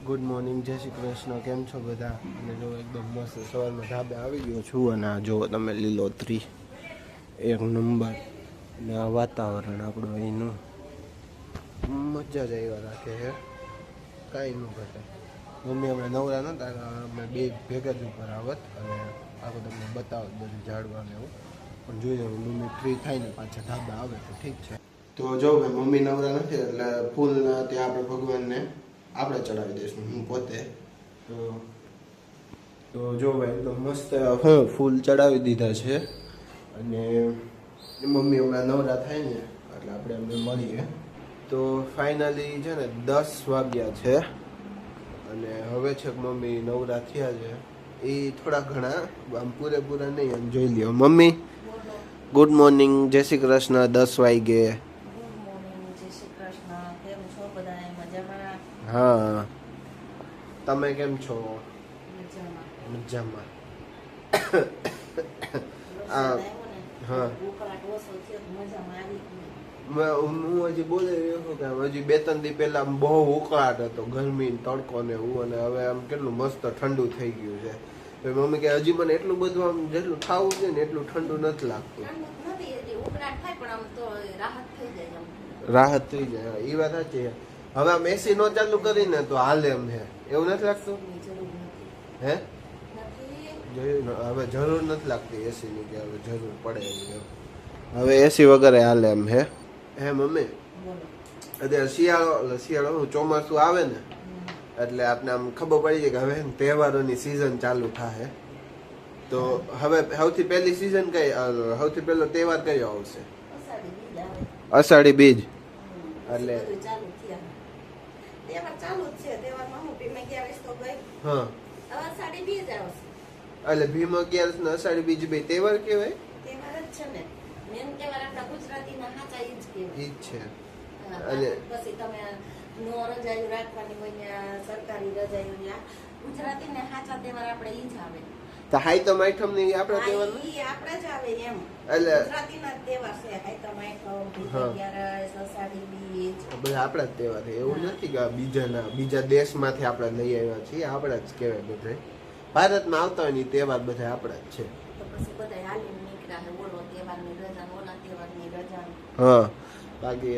Good morning, જય શ્રી કૃષ્ણ. કેમ છો બધા? અને જો એકદમ મસ્ત સવારમાં ધાબે આવી ગયો છું અને આ જુઓ તમે લીલોતરી એક નંબર ને આ વાતાવરણ આપણું અહીંનું મજા જ આવ્યા રાખે છે, કાંઈ ન ઘટે. મમ્મી હમણાં નવરા નહોતા, અમે બે ભેગા જ ઉપર આવત અને આખું તમને બતાવત બધું ઝાડવાનું એવું. પણ જોઈ લો મમ્મી ફ્રી થાય ને પાછા ધાબે આવે તો ઠીક છે. તો જો ભાઈ મમ્મી નવરા નથી એટલે ફૂલના ત્યાં આપણે ભગવાનને આપણે ચડાવી દઈશું, હું પોતે. તો જો ભાઈ એકદમ મસ્ત ફૂલ ચડાવી દીધા છે અને મમ્મી હમણાં નવરા થાય ને એટલે આપણે અમને મળીએ. તો ફાઇનલી છે ને 10 વાગ્યા છે અને હવે છે મમ્મી નવરા થયા છે. એ થોડા ઘણા આમ પૂરેપૂરા નહીં, આમ જોઈ લ્યો. મમ્મી ગુડ મોર્નિંગ, જય શ્રી કૃષ્ણ. 10 વાગે. હા, તમે કેમ છો? મજામાં. હા, હું હજી બોલે રહ્યો છું કે હજી 2-3 દી પહેલા બહુ ઉકળાટ હતો, ગરમી તડકો ને એવું, અને હવે આમ કેટલું મસ્ત ઠંડુ થઈ ગયું છે. મમ્મી કે હજી મને એટલું બધું આમ જેટલું ખાવું છે ને એટલું ઠંડુ નથી લાગતું. રાહત થઈ જાય, એ વાત સાચી. હવે આમ એસી નો ચાલુ કરીને તો હાલે એમ છે, એવું નથી લાગતું? હે જોયું, હવે જરૂર નથી લાગતી એસી ની, કે હવે જરૂર પડે એમ. હવે એસી વગર હાલે એમ હે. હે મમ્મી, અત્યારે શિયાળો ચોમાસું આવે ને એટલે આપણે આમ ખબર પડી જાય કે હવે તહેવારોની સિઝન ચાલુ થાય. તો હવે સૌથી પહેલી સિઝન કઈ, સૌથી પહેલો તહેવાર કયો આવશે? અષાઢી બીજ. એટલે હા, એટલે ભીમ 11 ને અષાઢી બીજ બે તહેવાર કેવાય? ઈ છે. અને પછી તમે નો રજાયું રાખવાની હોય, સરકારી રજાયું, ગુજરાતી ને સાચા તહેવાર આપણે ઈ જ આવે. તો હાઈતમ આઈટમ ની આપણા તહેવાર ઈ આપણે જ આવે એમ, એટલે ગુજરાતીના તહેવાર છે. હાઈતમ આઈટમ, 11 અષાઢી બીજ બધા આપણા જ તહેવાર છે. એવું નથી કે બીજા દેશમાંથી આપણે લઈ આવ્યા છીએ, આપણા જ કહેવાય. બધા ભારતમાં આવતા હોય ને તહેવાર બધા આપણા જ છે. તો પછી બધા હાલીને નીકળ્યા છે, ઓલો તહેવારની રજા, ઓલા તહેવારની રજા. હા, બાકી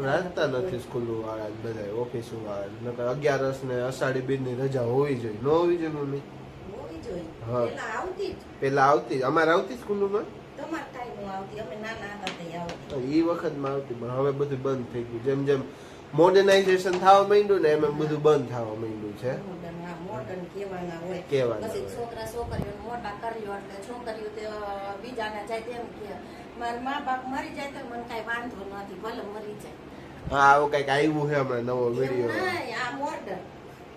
રાખતા નથી સ્કૂલ વાળા બધા, ઓફિસ વાળા. નકર 11 ને અષાઢી બીજ ની રજા હોવી જોઈએ, ન હોવી જોઈએ મમ્મી? હા, પેલા આવતી, અમારે આવતી સ્કૂલોમાં ઈ વખત માં આવતી, પણ હવે બધું બંધ થઈ ગયું. જેમ જેમ મોડર્નાઇઝેશન થવા માંડ્યું ને એમ એમ બધું બંધ થવા માંડ્યું છે. કેવાના છોકરા છોકરીઓ મોટા કર્યો એટલે છોકરીઓ બીજાને જાય તેમ કે મારા મા બાપ મરી જાય તો મને કઈ વાંધો નથી, ભલે મરી જાય. હા, આવું કઈક આવ્યું છે હમણાં નવો વિડીયો. આ મોડર્ન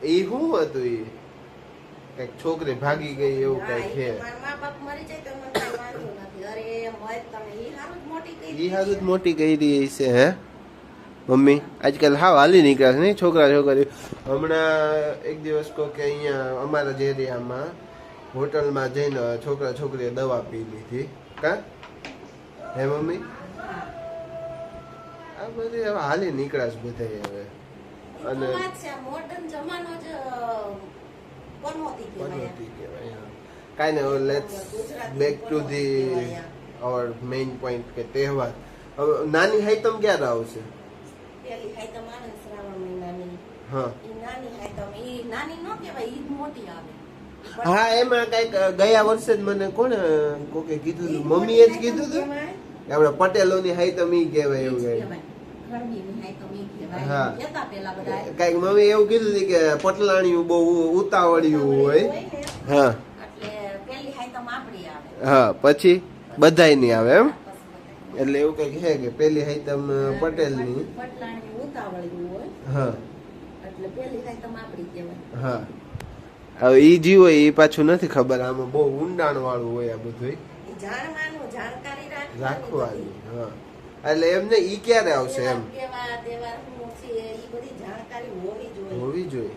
એ શું હતું? એ કઈક છોકરી ભાગી ગઈ એવું કઈક છે. મારા મા બાપ મરી જાય તો મને કઈ વાંધો નથી. અરે મોય તમે ઈ હારું જ મોટી કરી, ઈ હારું જ મોટી કરી છે. હે મમ્મી, આજકાલ હાવ હાલી નીકળ્યા છે નહીં છોકરા છોકરી. હમણાં એક દિવસ કહો કે અહીંયા અમારા જ એરિયામાં હોટલમાં જઈને છોકરા છોકરીએ દવા પી લીધી. કા હે મમ્મી? આ બધી હવે હાલી નીકળ્યા છે બધા હવે. અને મોડર્ન જમાનો જ પનોતી કહેવાય. કાંઈ નહીં, let's back to the our main point કે તહેવાર. હવે નાની હાઈતમ ક્યારે આવશે? પેલી હાઈતમ આવે શ્રાવણ મહિનાની. હા, ઈ નાની હાઈતમ, ઈ નાની ન કહેવાય, ઈ મોટી આવે. હા, એમાં કઈક ગયા વર્ષે જ મને કોને કોકે કીધું હતું, મમ્મીએ જ કીધું હતું કે આપણે પટેલોની હાઈતમ ઈ કહેવાય એવું કઈ. હા, કઈક મમ્મી એવું કીધું હતું કે પટલાણીયું બહુ ઉતાવળિયું હોય. હા, હા, પછી બધાય ની આવે એમ. એટલે એવું કઈક છે કે પેલી હાઈતમ પટેલની. હા, હા. હવે ઈ જી હોય એ પાછું નથી ખબર, આમાં બહુ ઊંડાણ વાળું હોય આ બધું રાખવાનું. હા, એટલે એમને ઈ ક્યારે આવશે એમ હોવી જોઈએ.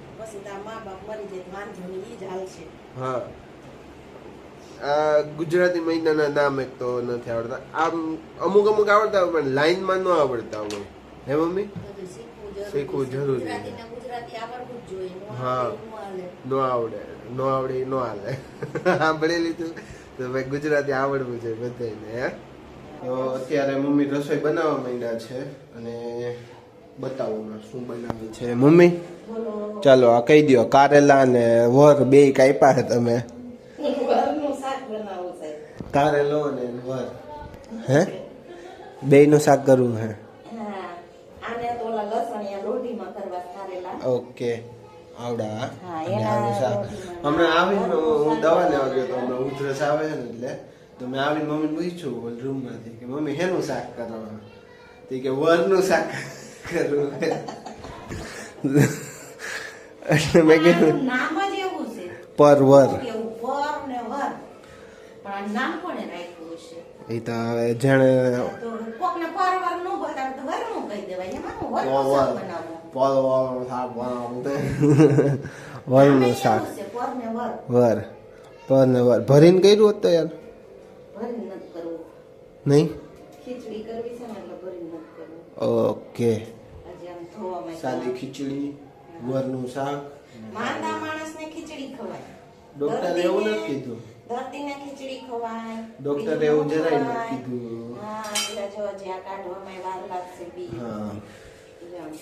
હા, આ ગુજરાતી મહિનાના નામ એક તો નથી આવડતા. આમ અમુક આવડતા હોય પણ લાઈનમાં ન આવડતા હોય. હે મમ્મી? શીખવું જરૂરી છે. ગુજરાતીને ગુજરાતી આવડવું જ જોઈએ. નો હા. આવડે નો હાલે. નો આવડે નો હાલે. સાંભળી લીધું તો ભાઈ ગુજરાતી આવડવું છે બધાને. હે તો અત્યારે મમ્મી રસોઈ બનાવવા માંડ્યા છે અને બતાવું શું બનાવે છે મમ્મી. બોલો. ચાલો આ કહી દો. કારેલા ને વર બે કાપ્યા છે તમે. વરનું શાક બનાવવું છે. કારેલો ને વર હે બે નું શાક કરવું હે. હા. આને તો ઓલા લસણિયા લોઢીમાં કરવા કારેલા. ઓકે આવડા હા, અને એના આનું શાક. રોટીમાં. હમણાં આવીને હું દવા લેવા ગયો તો હમણાં ઉધરસ આવે છે ને એટલે તો મેં આવીને મમ્મીને પૂછ્યું રૂમ માંથી કે મમ્મી હેનું શાક કરવાનું તો કે વરનું શાક કરવું એટલે મેં કીધું આનું નામ જ એવું છે. પરવર કેવું પર ને વર. પણ આ નામ કોણે રાખ્યું છે? એ તો હવે જેણે તો કોકને પરવર નો બતાવે તો વરનું કહી દેવાય. એમાં હું વરનું શાક બનાવું. વરનું શાક નામે એવું છે, પર ને વર. વર પર ને વર ભરીને કર્યું હોત તો યાર ભરીને નથી કરવું. નહીં. ખીચડી કરવી છે ને એટલે ભરીને નથી કરવું. ઓકે હજી આમ ધોવામાં સાદી ખીચડી વરનું શાક. માંદા માણસને ખીચડી ખવાય. ડોક્ટરે એવું નથી કીધું. દર્દીને ખીચડી ખવાય. ડોક્ટરે બીજું એવું જરાય ખવાય. નથી કીધું. હા, એટલે જો જ્યાં કાઢવામાં વાર લાગશે બી. હા જાણ.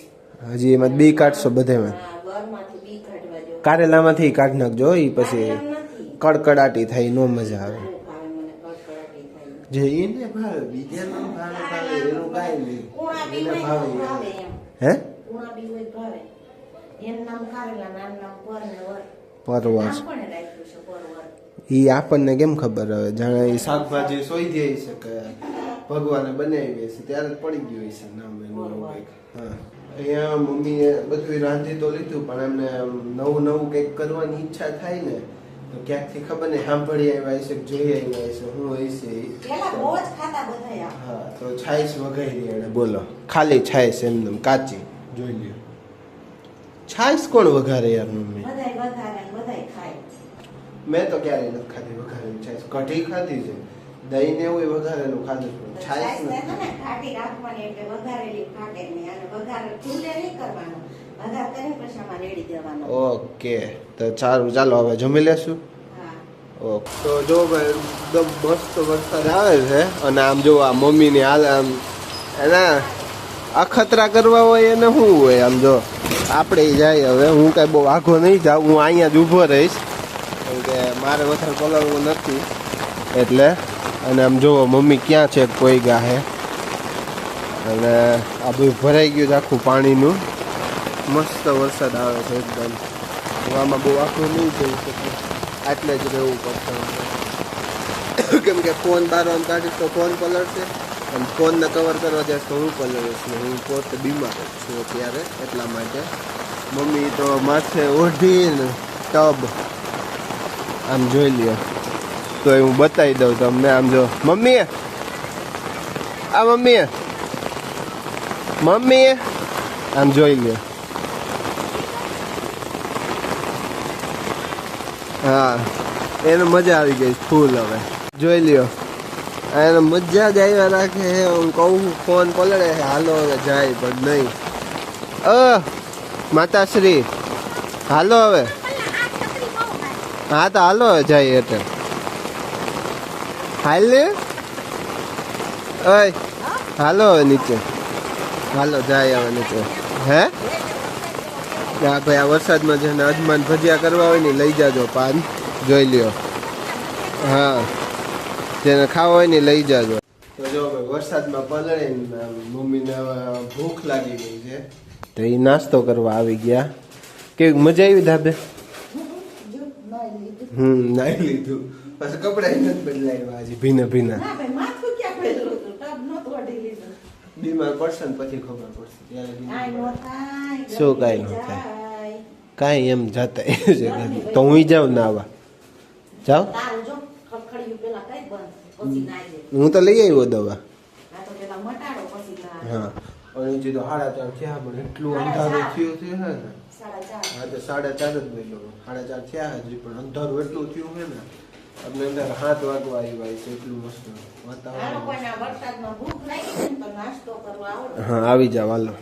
હજી એમાં બી કાઢશો બધામાં. હા, વરમાંથી બી કાઢવા જો. કારેલામાંથી કાઢી નાખજો એ પછી કારેલામાં નથી. કડકડાટી થાય નો મજા આવે. બહુ ભાવે મને કડકડાટી થાય. જે એને ભાવે બીજાને ભાવે એનું કાંઈ નહીં. કુણા બી એને હોય તો ભાવે ભાવે એમ. હે કુણા બી હોય તો ભાવે. એનું નામ કારેલા, નાનું નામ પર ને વર. પરવર નામ કોણે રાખ્યું છે પરવર? ઈ આપણને કેમ ખબર હવે જાણે એ શાકભાજી સોઈ જાય છે કે ભગવાને બનાવી છે ત્યારે જ પડી ગયું છે નામ એનું એવું કંઈક. હા અહીંયા મમ્મીએ બધું રાંધી તો લીધું પણ એમને નવું નવું કંઈક કરવાની ઈચ્છા થાય ને તો ક્યાંકથી ખબર નહીં સાંભળી આવ્યા છે જોઈ આવ્યા છે શું હોય છે ઈ. પેલા બહુ જ ખાતા બધા આ. હા તો છાશ વઘારી એને બોલો ખાલી છાશ એમને કાચી જોઈ લ્યો. છાશ કોણ વઘારે યાર મમ્મી? બધાય વધારે ને બધાય ખાય. મેં તો ક્યારેય નથી ખાધી વઘારેલી છાશ. કઢી ખાધી છે દહીં ને એવું વઘારેલું ખાધું છે પણ છાશ છાશ છે નથી. ને ઘાટી રાખવાની એટલે વઘારેલી ફાટે નહીં. અને વઘાર ચૂલે નહીં કરવાનો. વઘાર કરીને પછી આમાં રેડી દેવાનો. ઓકે તો સારું ચાલો હવે જમી લેશું. હા. ઓકે તો જો ભાઈ એકદમ મસ્ત વરસાદ આવે છે અને આમ જો આ મમ્મીની હાલ આમ એના અખતરા કરવા હોય એને શું હોય આમ જો આપણે જાય હવે હું કાંઈ બહુ આઘો નહીં જાઉં હું અહીંયા જ ઊભો રહીશ કેમ કે મારે વધારે પલળવું નથી એટલે. અને આમ જુઓ મમ્મી ક્યાં છે કોઈ ગાહે અને આ બધું ભરાઈ ગયું છે આખું પાણીનું. મસ્ત વરસાદ આવે છે એકદમ. હું આમાં બહુ આખું નહીં જઈ શકું આટલે જ રહેવું પડશે કેમ કે ફોન બહાર આમ કાઢીશ તો ફોન પલળશે અને ફોનને કવર કરવા જઈશ તો હું પલળીશ ને હું પોતે બીમાર જ છું અત્યારે એટલા માટે. મમ્મી તો માથે ઓઢીને ટબ આમ જોઈ લ્યો તો હું બતાવી દઉં તમને. આમ જો મમ્મી આ મમ્મી આમ જોઈ લ્યો. હા એને મજા આવી ગઈ ફૂલ. હવે જોઈ લ્યો એને મજા જ આવ્યા રાખે. હું કહું ફોન પલળે હાલો હવે જાય પણ નહીં. માતાશ્રી હાલો હવે. હા તો હાલો હવે જાય એટલે હાલ ને. ઓય હાલો હવે નીચે. હાલો જાય હવે નીચે. હે હા ભાઈ આ વરસાદમાં જેને અજમાન ભજીયા કરવા હોય ને લઈ જાજો પાન જોઈ લ્યો. હા જેને ખાવા હોય ને લઈ જાજો. તો જો ભાઈ વરસાદમાં પલળે મમ્મીને ભૂખ લાગી ગઈ છે તો એ નાસ્તો કરવા આવી ગયા. કેવી મજા આવી ધાબે? નાઈ લીધું પછી કપડા નથી બદલાવ્યા હજી ભીના ભીના. ના ભાઈ, માથું ક્યાં પહેર્યું હતું? ટબ નહોતું ઓઢી લીધું. બીમાર પડશે ને પછી ખબર પડશે ત્યારે કાંઈ નો થાય. શું કાંઈ નો થાય? કાંઈ એમ જતા તો હું જાઉં ને આવા જાઓ. તારું જો ખડખડિયું પેલા કઈ બંધ પછી નાઈ દે. હું તો લઈ આવ્યો દવા. આ તો પેલા મટાડો પછી ના. હા અને હજી તો 4:30 થયા પણ એટલું અંધારું થયું છે ને. 4:30. હા તો 4:30 જ બેઠો 4:30 થયા હજી પણ અંધારું એટલું થયું છે ને આપણે અંદર 7 વાગવા આવ્યા છે. એટલું મસ્ત આ વાતાવરણ. લોકોને આ વરસાદમાં ભૂખ લાગી છે ને તો નાસ્તો કરવા આવડે. હા આવી જાવ હાલો.